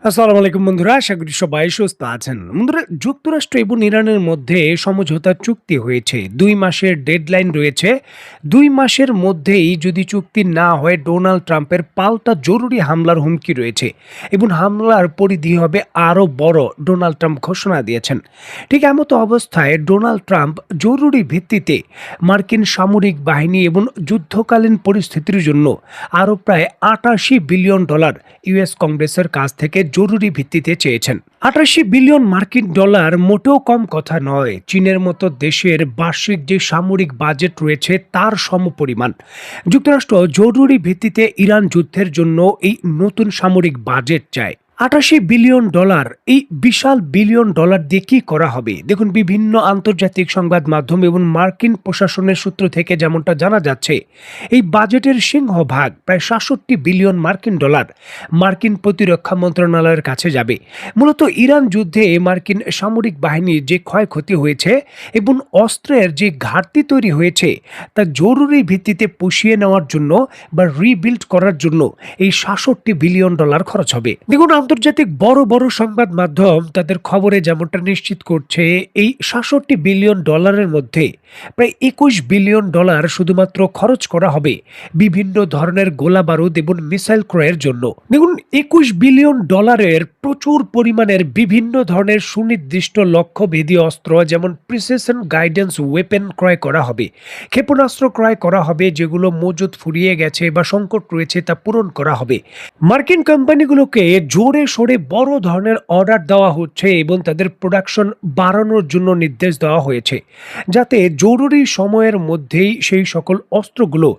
আসসালামু আলাইকুম বন্ধুরা, আশা করি সবাই সুস্থ আছেন। বন্ধুরা, যুক্তরাষ্ট্র এবং ইরানের মধ্যে সমঝোতা চুক্তি হয়েছে। ২ মাসের ডেডলাইন রয়েছে। ২ মাসের মধ্যেই যদি চুক্তি না হয় ডোনাল্ড ট্রাম্পের পাল্টা জরুরি হামলার হুমকি রয়েছে এবং হামলার পরিধি হবে আরও বড়, ডোনাল্ড ট্রাম্প ঘোষণা দিয়েছেন। ঠিক এমতো অবস্থায় ডোনাল্ড ট্রাম্প জরুরি ভিত্তিতে মার্কিন সামরিক বাহিনী এবং যুদ্ধকালীন পরিস্থিতির জন্য আরও প্রায় $৮৮ বিলিয়ন ইউএস কংগ্রেসের কাছ থেকে জরুরি ভিত্তিতে চেয়েছেন। $৮৮ বিলিয়ন মোটেও কম কথা নয়। চীনের মতো দেশের বার্ষিক যে সামরিক বাজেট রয়েছে তার সমপরিমাণ। যুক্তরাষ্ট্র জরুরি ভিত্তিতে ইরান যুদ্ধের জন্য এই নতুন সামরিক বাজেট চায়। $৮৮ বিলিয়ন, এই বিশাল $বিলিয়ন দিয়ে কি করা হবে? দেখুন, বিভিন্ন আন্তর্জাতিক সংবাদ মাধ্যম এবং মার্কিন প্রশাসনের সূত্র থেকে যেমনটা জানা যাচ্ছে, এই বাজেটের সিংহভাগ প্রায় $৬৭ বিলিয়ন মার্কিন প্রতিরক্ষা মন্ত্রণালয়ের কাছে যাবে। মূলত ইরান যুদ্ধে মার্কিন সামরিক বাহিনীর যে ক্ষয়ক্ষতি হয়েছে এবং অস্ত্রের যে ঘাটতি তৈরি হয়েছে তা জরুরি ভিত্তিতে পুষিয়ে নেওয়ার জন্য বা রিবিল্ড করার জন্য এই $৬৭ বিলিয়ন খরচ হবে। দেখুন, আন্তর্জাতিক বড় বড় সংবাদ মাধ্যম তাদের খবরে যেমনটা নিশ্চিত করছে, এই $৬৭ বিলিয়ন মধ্যে প্রায় $২১ বিলিয়ন শুধুমাত্র খরচ করা হবে বিভিন্ন ধরনের গোলা বারুদ এবং মিসাইল ক্রয়ের জন্য। দেখুন, $২১ বিলিয়ন প্রচুর পরিমাণের বিভিন্ন ধরনের সুনির্দিষ্ট লক্ষ্যভেদী অস্ত্র যেমন প্রিসিশন গাইডেন্স ওয়েপেন ক্রয় করা হবে, ক্ষেপণাস্ত্র ক্রয় করা হবে, যেগুলো মজুদ ফুরিয়ে গেছে বা সংকট রয়েছে তা পূরণ করা হবে। মার্কিন কোম্পানিগুলোকে জোরে সোরে বড় ধরনের অর্ডার দেওয়া হচ্ছে এবং তাদের প্রোডাকশন বাড়ানোর জন্য নির্দেশ দেওয়া হয়েছে, যাতে জরুরি সময়ের মধ্যেই সেই সকল অস্ত্রগুলো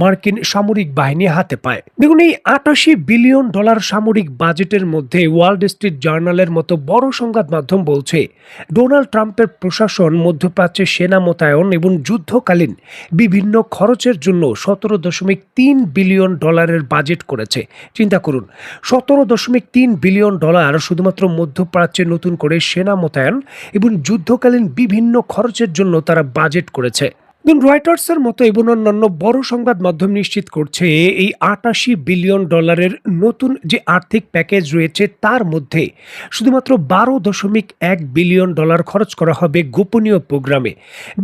মার্কিন সামরিক বাহিনী হাতে পায়। দেখুন, এই $৮৮ বিলিয়ন সামরিক বাজেটের মধ্যে ওয়ার্ল্ড স্ট্রিট জার্নালের মতো বড় সংবাদ মাধ্যম বলছে, ডোনাল্ড ট্রাম্পের প্রশাসন মধ্যপ্রাচ্যে সেনা মোতায়েন এবং যুদ্ধকালীন বিভিন্ন খরচের জন্য $১৭.৩ বিলিয়ন বাজেট করেছে। চিন্তা করুন, $১৭.৩ বিলিয়ন শুধুমাত্র মধ্যপ্রাচ্যে নতুন করে সেনা মোতায়েন এবং যুদ্ধকালীন বিভিন্ন খরচের জন্য তারা বাজেট করেছে। রয়টার্সের মতো এবং অন্যান্য বড় সংবাদ মাধ্যম নিশ্চিত করছে, এই $৮৮ বিলিয়ন নতুন যে আর্থিক প্যাকেজ রয়েছে তার মধ্যে শুধুমাত্র $১২.১ বিলিয়ন খরচ করা হবে গোপনীয় প্রোগ্রামে।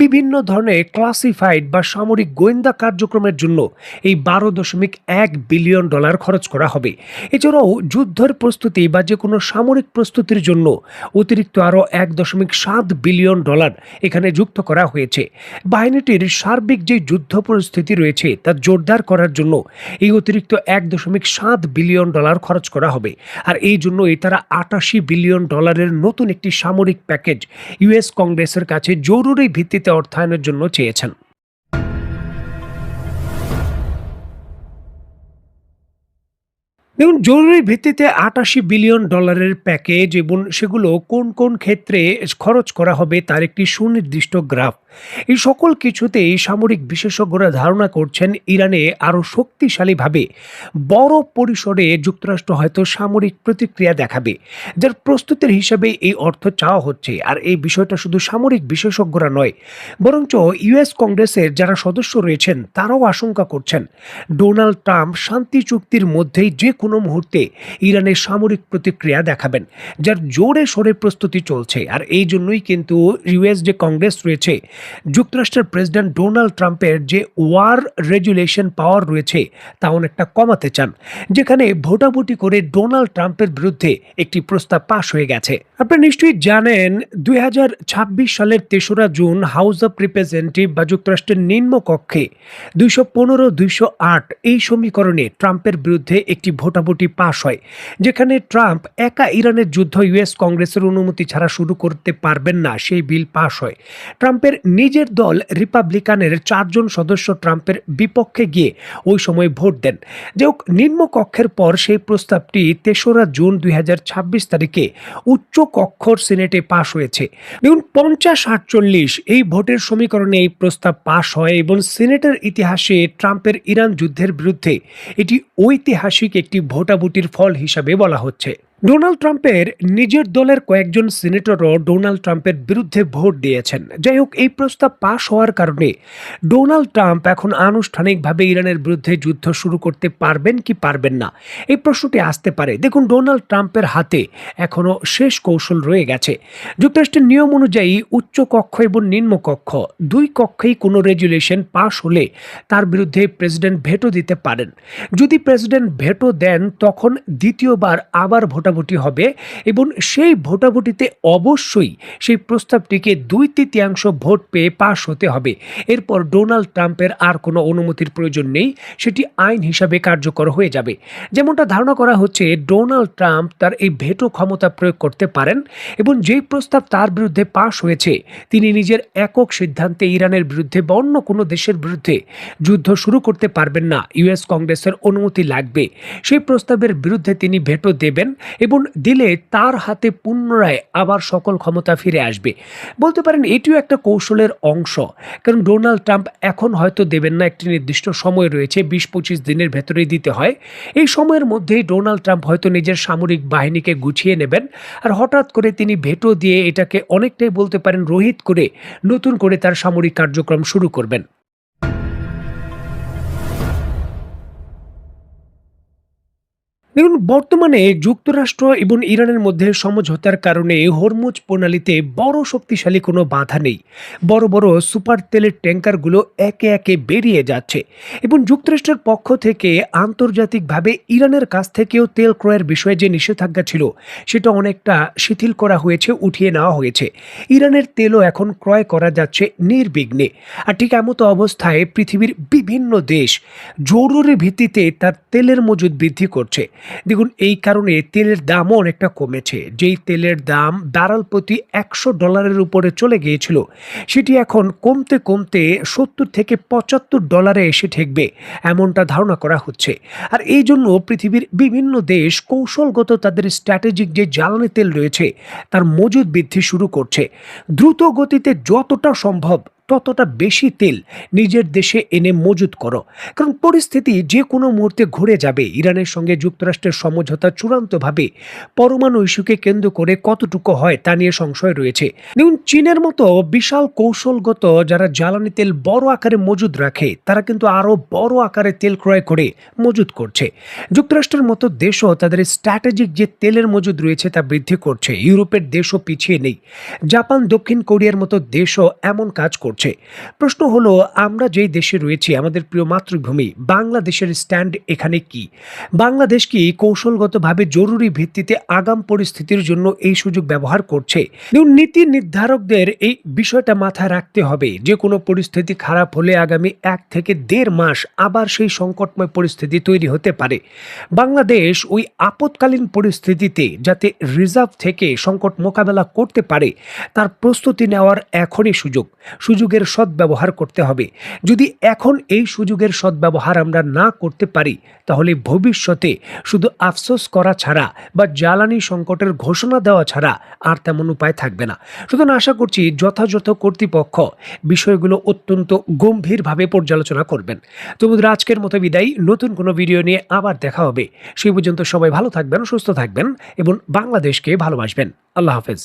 বিভিন্ন ধরনের ক্লাসিফাইড বা সামরিক গোয়েন্দা কার্যক্রমের জন্য এই $১২.১ বিলিয়ন খরচ করা হবে। এছাড়াও যুদ্ধের প্রস্তুতি বা যে কোনো সামরিক প্রস্তুতির জন্য অতিরিক্ত আরও $১.৭ বিলিয়ন এখানে যুক্ত করা হয়েছে। বাহিনীটির সার্বিক যে যুদ্ধ পরিস্থিতি রয়েছে তা জোরদার করার জন্য এই অতিরিক্ত $১.৭ বিলিয়ন খরচ করা হবে। আর এই জন্যই তারা $৮৮ বিলিয়ন নতুন একটি সামরিক প্যাকেজ ইউএস কংগ্রেসের কাছে জরুরি ভিত্তিতে অর্থায়নের জন্য চেয়েছেন। দেখুন, জরুরি ভিত্তিতে $৮৮ বিলিয়ন প্যাকেজ এবং সেগুলো কোন কোন ক্ষেত্রে খরচ করা হবে তার একটি সুনির্দিষ্ট গ্রাফ। এই সকল কিছুতেই সামরিক বিশেষজ্ঞরা ধারণা করছেন ইরানে আরও শক্তিশালীভাবে বড় পরিসরে যুক্তরাষ্ট্র হয়তো সামরিক প্রতিক্রিয়া দেখাবে, যার প্রস্তুতির হিসাবে এই অর্থ চাওয়া হচ্ছে। আর এই বিষয়টা শুধু সামরিক বিশেষজ্ঞরা নয়, বরঞ্চ ইউএস কংগ্রেসের যারা সদস্য রয়েছেন তারাও আশঙ্কা করছেন ডোনাল্ড ট্রাম্প শান্তি চুক্তির মধ্যেই যে কোনো মুহূর্তে ইরানের সামরিক প্রতিক্রিয়া দেখাবেন, যার জোরে সোরে প্রস্তুতি চলছে। আর এই জন্যই কিন্তু ইউএস যে কংগ্রেস রয়েছে, যুক্তরাষ্ট্রের প্রেসিডেন্ট ডোনাল্ড ট্রাম্পের যে ওয়ার রেজুলেশন পাওয়ার রয়েছে তা অনেকটা কমাতে চান, যেখানে ভোটাভুটি করে ডোনাল্ড ট্রাম্পের বিরুদ্ধে একটি প্রস্তাব পাশ হয়ে গেছে। আপনারা নিশ্চয়ই জানেন, 2026 সালের ৩রা জুন হাউস অব রিপ্রেজেন্টেটিভ বা যুক্তরাষ্ট্রের নিম্নকক্ষে ২১৫-২০৮ এই সমীকরণে ট্রাম্পের বিরুদ্ধে একটি ভোটাভুটি পাশ হয়, যেখানে ট্রাম্প একা ইরানের যুদ্ধ ইউএস কংগ্রেসের অনুমতি ছাড়া শুরু করতে পারবেন না, সেই বিল পাশ হয়। ট্রাম্পের নিজের দল রিপাবলিকানের 4 জন সদস্য ট্রাম্পের বিপক্ষে গিয়ে ওই সময় ভোট দেন। যে হোক, নিম্নকক্ষের পর সেই প্রস্তাবটি ৩রা জুন 2026 তারিখে উচ্চ কক্ষর সিনেটে পাশ হয়েছে। দেখুন, 50-48 এই ভোটের সমীকরণে এই প্রস্তাব পাশ হয় এবং সিনেটের ইতিহাসে ট্রাম্পের ইরান যুদ্ধের বিরুদ্ধে এটি ঐতিহাসিক একটি ভোটাভুটির ফল হিসাবে বলা হচ্ছে। ডোনাল্ড ট্রাম্পের নিজের দলের কয়েকজন সিনেটরও ডোনাল্ড ট্রাম্পের বিরুদ্ধে ভোট দিয়েছেন। যাই হোক, এই প্রস্তাব পাশ হওয়ার কারণে ডোনাল্ড ট্রাম্প এখন আনুষ্ঠানিকভাবে ইরানের বিরুদ্ধে যুদ্ধ শুরু করতে পারবেন কি পারবেন না, এই প্রশ্নটি আসতে পারে। দেখুন, ডোনাল্ড ট্রাম্পের হাতে এখনও শেষ কৌশল রয়ে গেছে। যুক্তরাষ্ট্রের নিয়ম অনুযায়ী উচ্চ কক্ষ এবং নিম্ন কক্ষ দুই কক্ষেই কোনো রেজুলেশন পাশ হলে তার বিরুদ্ধে প্রেসিডেন্ট ভেটো দিতে পারেন। যদি প্রেসিডেন্ট ভেটো দেন, তখন দ্বিতীয়বার আবার ভোটাভুটি হবে এবং সেই ভোটাভুটিতে অবশ্যই সেই প্রস্তাবটিকে 2/3 ভোট পেয়ে পাশ হতে হবে। এরপর ডোনাল্ড ট্রাম্পের আর কোনো অনুমতির প্রয়োজন নেই, সেটি আইন হিসাবে কার্যকর হয়ে যাবে। যেমনটা ধারণা করা হচ্ছে, ডোনাল্ড ট্রাম্প তার এই ভেটো ক্ষমতা প্রয়োগ করতে পারেন এবং যেই প্রস্তাব তার বিরুদ্ধে পাশ হয়েছে, তিনি নিজের একক সিদ্ধান্তে ইরানের বিরুদ্ধে বা অন্য কোনো দেশের বিরুদ্ধে যুদ্ধ শুরু করতে পারবেন না। ইউএস কংগ্রেসের অনুমতি লাগবে। সেই প্রস্তাবের বিরুদ্ধে তিনি ভেটো দেবেন এবং দিলে তার হাতে পুনরায় আবার সকল ক্ষমতা ফিরে আসবে। বলতে পারেন এটিও একটা কৌশলের অংশ, কারণ ডোনাল্ড ট্রাম্প এখন হয়তো দেবেন না, একটি নির্দিষ্ট সময় রয়েছে, 20-25 দিনের ভেতরেই দিতে হয়। এই সময়ের মধ্যেই ডোনাল্ড ট্রাম্প হয়তো নিজের সামরিক বাহিনীকে গুছিয়ে নেবেন, আর হঠাৎ করে তিনি ভেটো দিয়ে এটাকে অনেকটাই বলতে পারেন রহিত করে নতুন করে তার সামরিক কার্যক্রম শুরু করবেন। দেখুন, বর্তমানে যুক্তরাষ্ট্র এবং ইরানের মধ্যে সমঝোতার কারণে হরমুজ প্রণালীতে বড় শক্তিশালী কোনো বাধা নেই। বড় বড় সুপার তেলের ট্যাঙ্কারগুলো একে একে বেরিয়ে যাচ্ছে এবং যুক্তরাষ্ট্রের পক্ষ থেকে আন্তর্জাতিকভাবে ইরানের কাছ থেকেও তেল ক্রয়ের বিষয়ে যে নিষেধাজ্ঞা ছিল, সেটা অনেকটা শিথিল করা হয়েছে, উঠিয়ে নেওয়া হয়েছে। ইরানের তেলও এখন ক্রয় করা যাচ্ছে নির্বিঘ্নে। আর ঠিক এমতো অবস্থায় পৃথিবীর বিভিন্ন দেশ জরুরি ভিত্তিতে তার তেলের মজুদ বৃদ্ধি করছে। দেখুন, এই কারণে তেলের দামও অনেকটা কমেছে। যেই তেলের দাম ব্যারেল প্রতি $100 উপরে চলে গিয়েছিল, সেটি এখন কমতে কমতে $70 থেকে $75 এসে ঠেকবে, এমনটা ধারণা করা হচ্ছে। আর এই জন্য পৃথিবীর বিভিন্ন দেশ কৌশলগত তাদের স্ট্র্যাটেজিক যে জ্বালানি তেল রয়েছে, তার মজুদ বৃদ্ধি শুরু করছে। দ্রুত গতিতে যতটা সম্ভব ততটা বেশি তেল নিজের দেশে এনে মজুত করো, কারণ পরিস্থিতি যে কোনো মুহূর্তে ঘুরে যাবে। ইরানের সঙ্গে যুক্তরাষ্ট্রের সমঝোতা চূড়ান্তভাবে পরমাণু ইস্যুকে কেন্দ্র করে কতটুকু হয় তা নিয়ে সংশয় রয়েছে। দেখুন, চীনের মতো বিশাল কৌশলগত যারা জ্বালানি তেল বড় আকারে মজুদ রাখে, তারা কিন্তু আরও বড় আকারে তেল ক্রয় করে মজুদ করছে। যুক্তরাষ্ট্রের মতো দেশও তাদের স্ট্র্যাটেজিক যে তেলের মজুদ রয়েছে তা বৃদ্ধি করছে। ইউরোপের দেশও পিছিয়ে নেই। জাপান, দক্ষিণ কোরিয়ার মতো দেশও এমন কাজ করছে। প্রশ্ন হলো, আমরা যেই দেশে রয়েছি, আমাদের প্রিয় মাতৃভূমি বাংলাদেশের স্ট্যান্ড এখানে কি? বাংলাদেশ কি কৌশলগতভাবে জরুরি ভিত্তিতে আগাম পরিস্থিতির জন্য এই সুযোগ ব্যবহার করছে? নীতি নির্ধারকদের এই বিষয়টা মাথায় রাখতে হবে। যে কোনো পরিস্থিতি খারাপ হলে আগামী 1 থেকে 1.5 মাস আবার সেই সংকটময় পরিস্থিতি তৈরি হতে পারে। বাংলাদেশ ওই আপৎকালীন পরিস্থিতিতে যাতে রিজার্ভ থেকে সংকট মোকাবেলা করতে পারে, তার প্রস্তুতি নেওয়ার এখনই সুযোগের সদ্ব্যবহার করতে হবে। যদি এখন এই সুযোগের সদ্ব্যবহার আমরা না করতে পারি, তাহলে ভবিষ্যতে শুধু আফসোস করা ছাড়া বা জ্বালানি সংকটের ঘোষণা দেওয়া ছাড়া আর তেমন উপায় থাকবে না। সুতরাং আশা করছি যথাযথ কর্তৃপক্ষ বিষয়গুলো অত্যন্ত গম্ভীরভাবে পর্যালোচনা করবেন। তো বন্ধুরা, আজকের মতো বিদায়। নতুন কোনো ভিডিও নিয়ে আবার দেখা হবে। সেই পর্যন্ত সবাই ভালো থাকবেন, সুস্থ থাকবেন এবং বাংলাদেশকে ভালোবাসবেন। আল্লাহ হাফেজ।